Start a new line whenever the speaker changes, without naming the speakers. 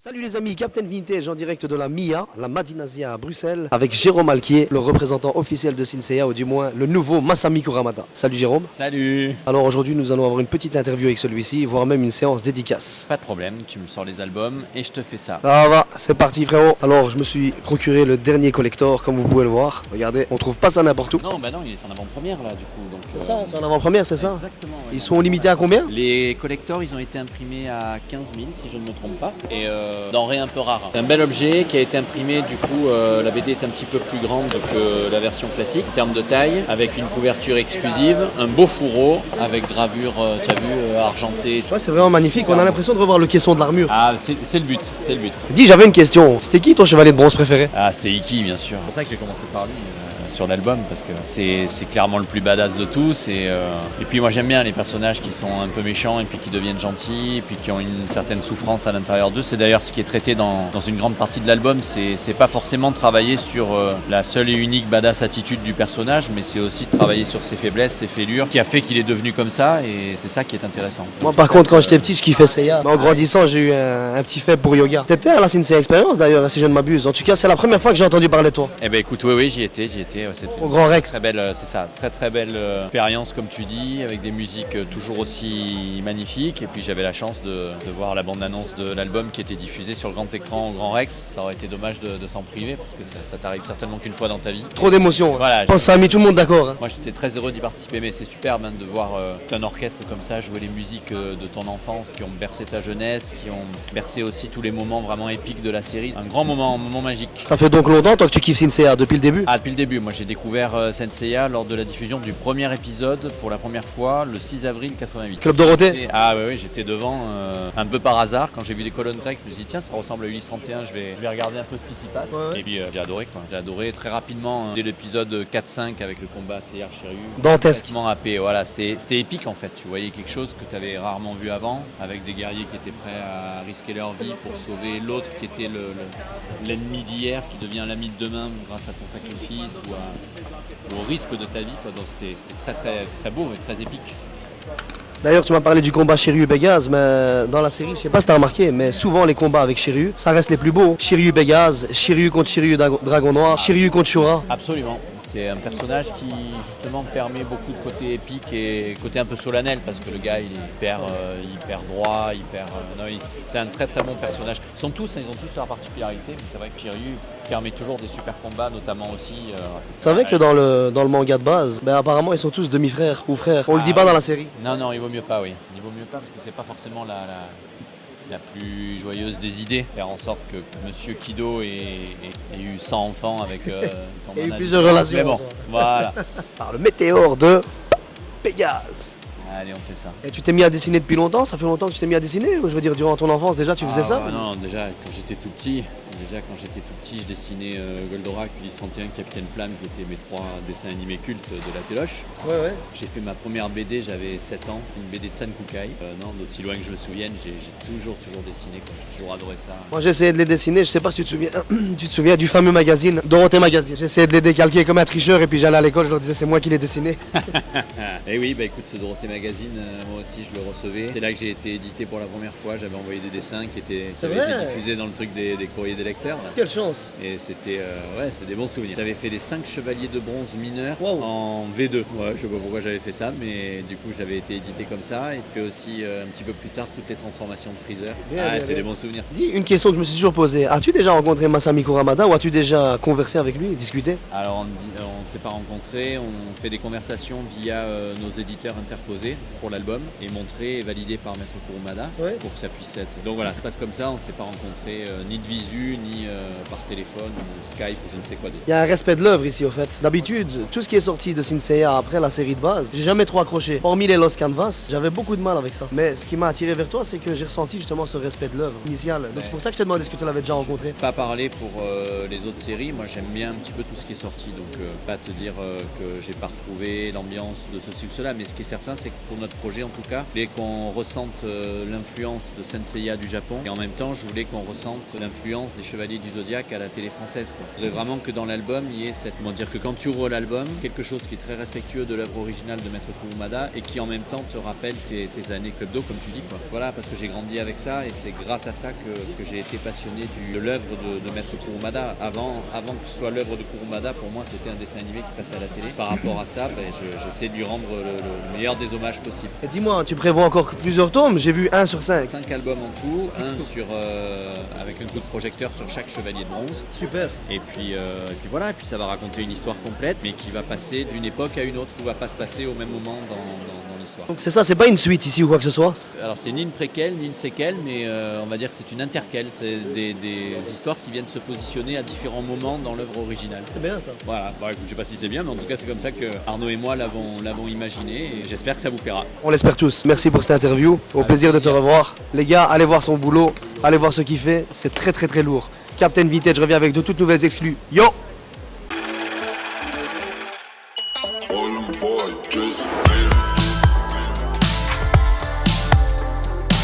Salut les amis, Captain Vintage en direct de la MIA, la Madinazia à Bruxelles, avec Jérôme Alquier, le représentant officiel de Senseiya, ou du moins le nouveau Masami Kuramada. Salut Jérôme.
Salut.
Alors aujourd'hui nous allons avoir une petite interview avec celui-ci, voire même une séance dédicace.
Pas de problème, tu me sors les albums et je te fais ça.
Ah va, c'est parti frérot. Alors je me suis procuré le dernier collector, comme vous pouvez le voir. Regardez, on trouve pas ça n'importe où.
Non, bah non, il est en avant-première là du coup. Donc,
C'est ça, c'est en avant-première, c'est ça?
Exactement. Ouais.
Ils sont limités à combien?
Les collectors, ils ont été imprimés à 15 000 si je ne me trompe pas. Et denrée un peu rare. C'est un bel objet qui a été imprimé, du coup la BD est un petit peu plus grande que la version classique en termes de taille, avec une couverture exclusive, un beau fourreau avec gravure, tu as vu, argentée.
Ouais, c'est vraiment magnifique, on a l'impression de revoir le caisson de l'armure.
Ah, c'est le but, c'est le but.
Dis, j'avais une question, c'était qui ton chevalier de bronze préféré?
Ah, c'était Iki, bien sûr. C'est pour ça que j'ai commencé par lui sur l'album, parce que c'est clairement le plus badass de tous. Et puis moi j'aime bien les personnages qui sont un peu méchants et puis qui deviennent gentils et puis qui ont une certaine souffrance à l'intérieur d'eux. C'est d'ailleurs ce qui est traité dans une grande partie de l'album. C'est pas forcément travailler sur la seule et unique badass attitude du personnage, mais c'est aussi de travailler sur ses faiblesses, ses fêlures, qui a fait qu'il est devenu comme ça, et c'est ça qui est intéressant.
Moi par contre quand j'étais petit je kiffais Seiya, mais en grandissant j'ai eu un petit fait pour yoga. T'étais à la Senseiya Experience d'ailleurs si je ne m'abuse, en tout cas c'est la première fois que j'ai entendu parler de toi.
Eh ben écoute, oui j'y étais, ouais, c'était
au Grand Rex.
Très belle, c'est ça, très belle expérience comme tu dis, avec des musiques toujours aussi magnifiques, et puis j'avais la chance de voir la bande-annonce de l'album qui était diffusée sur le grand écran au Grand Rex. Ça aurait été dommage de s'en priver, parce que ça t'arrive certainement qu'une fois dans ta vie.
Trop d'émotions,
voilà,
je pense que ça a mis tout le monde d'accord. Hein.
Moi j'étais très heureux d'y participer, mais c'est superbe de voir un orchestre comme ça jouer les musiques de ton enfance, qui ont bercé ta jeunesse, qui ont bercé aussi tous les moments vraiment épiques de la série. Un grand moment, un moment magique.
Ça fait donc longtemps toi que tu kiffes Senseiya, depuis le début?
Ah, depuis le début, moi j'ai découvert Senseiya lors de la diffusion du premier épisode pour la première fois le 6 avril 88.
Club Dorothée?
Ah oui, j'étais devant un peu par hasard quand j'ai vu les colonnes grecques. Je me suis dit tiens, ça ressemble à Ulysse 31, je vais regarder un peu ce qui s'y passe.
Ouais.
Et puis j'ai adoré très rapidement dès l'épisode 4-5 avec le combat Seiya-Shiryu.
Dantesque.
AP, voilà, c'était épique en fait. Tu voyais quelque chose que tu avais rarement vu avant, avec des guerriers qui étaient prêts à risquer leur vie pour sauver l'autre qui était l'ennemi d'hier, qui devient l'ami de demain grâce à ton sacrifice ou au risque de ta vie, quoi. Donc c'était très beau et très épique.
D'ailleurs tu m'as parlé du combat Shiryu-Pégase, mais dans la série, je sais pas si t'as remarqué, mais souvent les combats avec Shiryu, ça reste les plus beaux. Shiryu-Pégase, Shiryu contre Shiryu Dragon Noir, Shiryu contre Shura.
Absolument. C'est un personnage qui justement permet beaucoup de côté épique et côté un peu solennel, parce que le gars il est hyper droit, c'est un très bon personnage. Ils ont tous leur particularité, mais c'est vrai que Shiryu permet toujours des super combats, notamment aussi.
C'est vrai que dans le manga de base, apparemment ils sont tous demi-frères ou frères. On le dit pas dans la série.
Non, il vaut mieux pas, oui. Il vaut mieux pas parce que c'est pas forcément la plus joyeuse des idées, faire en sorte que Monsieur Kido ait eu 100 enfants avec son
et eu plusieurs relations.
Mais bon, voilà.
Par le météore de Pégase.
Allez, on fait ça.
Et tu t'es mis à dessiner depuis longtemps? Ça fait longtemps que tu t'es mis à dessiner? Ou je veux dire, durant ton enfance déjà tu faisais ça?
Non, déjà quand j'étais tout petit, je dessinais Goldorak, Ulysse 31, Capitaine Flamme, qui étaient mes 3 dessins animés cultes de la téloche.
Ouais.
J'ai fait ma première BD, j'avais 7 ans, une BD de San Kukai. D'aussi loin que je me souvienne, j'ai toujours dessiné, quoi. J'ai toujours adoré ça.
Moi j'ai essayé de les dessiner, je sais pas si tu te souviens, tu te souviens du fameux magazine, Dorothée Magazine. J'ai essayé de les décalquer comme un tricheur et puis j'allais à l'école, je leur disais c'est moi qui les dessinais.
Et oui, écoute, ce Dorothée Magazine, moi aussi je le recevais. C'est là que j'ai été édité pour la première fois, j'avais envoyé des dessins qui avaient été diffusés dans le truc des courriers des lecteurs. Là.
Quelle chance!
Et c'était c'est des bons souvenirs. J'avais fait les 5 chevaliers de bronze mineurs en V2. Ouais, je sais pas pourquoi j'avais fait ça, mais du coup j'avais été édité comme ça. Et puis aussi un petit peu plus tard toutes les transformations de Freezer. C'est des bons souvenirs.
Dis une question que je me suis toujours posée. As-tu déjà rencontré Masami Kuramada ou as-tu déjà conversé avec lui, discuté?
Alors on ne s'est pas rencontrés, on fait des conversations via nos éditeurs interposés pour l'album et montré et validé par Maître Kurumada pour que ça puisse être. Donc voilà, ça se passe comme ça, on ne s'est pas rencontrés ni de visu, ni par téléphone ou Skype ou je ne sais quoi d'autre.
Il y a un respect de l'œuvre ici au fait. D'habitude, tout ce qui est sorti de Senseiya après la série de base, j'ai jamais trop accroché. Hormis les Lost Canvas, j'avais beaucoup de mal avec ça. Mais ce qui m'a attiré vers toi, c'est que j'ai ressenti justement ce respect de l'œuvre initiale. Donc c'est pour ça que je t'ai demandé ce que tu l'avais déjà rencontré.
Pas parler pour les autres séries, moi j'aime bien un petit peu tout ce qui est sorti, donc pas te dire que j'ai pas retrouvé l'ambiance de ceci ou cela, mais ce qui est certain c'est que pour notre projet en tout cas, je voulais qu'on ressente l'influence de Senseiya du Japon et en même temps je voulais qu'on ressente l'influence des Chevaliers du Zodiaque à la télé française, quoi. Je voudrais vraiment que dans l'album, il y ait cette... Comment dire, que quand tu ouvres l'album, quelque chose qui est très respectueux de l'œuvre originale de Maître Kurumada et qui en même temps te rappelle tes années Club Do, comme tu dis, quoi. Voilà, parce que j'ai grandi avec ça et c'est grâce à ça que j'ai été passionné de l'œuvre de Maître Kurumada. Avant que ce soit l'œuvre de Kurumada, pour moi, c'était un dessin animé qui passait à la télé. Par rapport à ça, j'essaie de lui rendre le meilleur des hommages possible.
Et dis-moi, tu prévois encore plusieurs tomes? J'ai vu 1 sur 5.
5 albums en tout, avec un coup de projecteur sur chaque chevalier de bronze.
Super.
Et puis voilà, et puis ça va raconter une histoire complète, mais qui va passer d'une époque à une autre, ou va pas se passer au même moment dans l'histoire.
Donc c'est ça, c'est pas une suite ici ou quoi que ce soit?
Alors c'est ni une préquelle, ni une séquelle, mais on va dire que c'est une interquelle. C'est des histoires qui viennent se positionner à différents moments dans l'œuvre originale.
C'est bien ça.
Voilà, bon, écoute, je sais pas si c'est bien, mais en tout cas c'est comme ça que Arnaud et moi l'avons imaginé, et j'espère que ça vous plaira.
On l'espère tous. Merci pour cette interview. Au plaisir de te revoir. Les gars, allez voir son boulot, allez voir ce qu'il fait. C'est très très très lourd. Captain Vintage revient avec de toutes nouvelles exclus. Yo!
All them boys just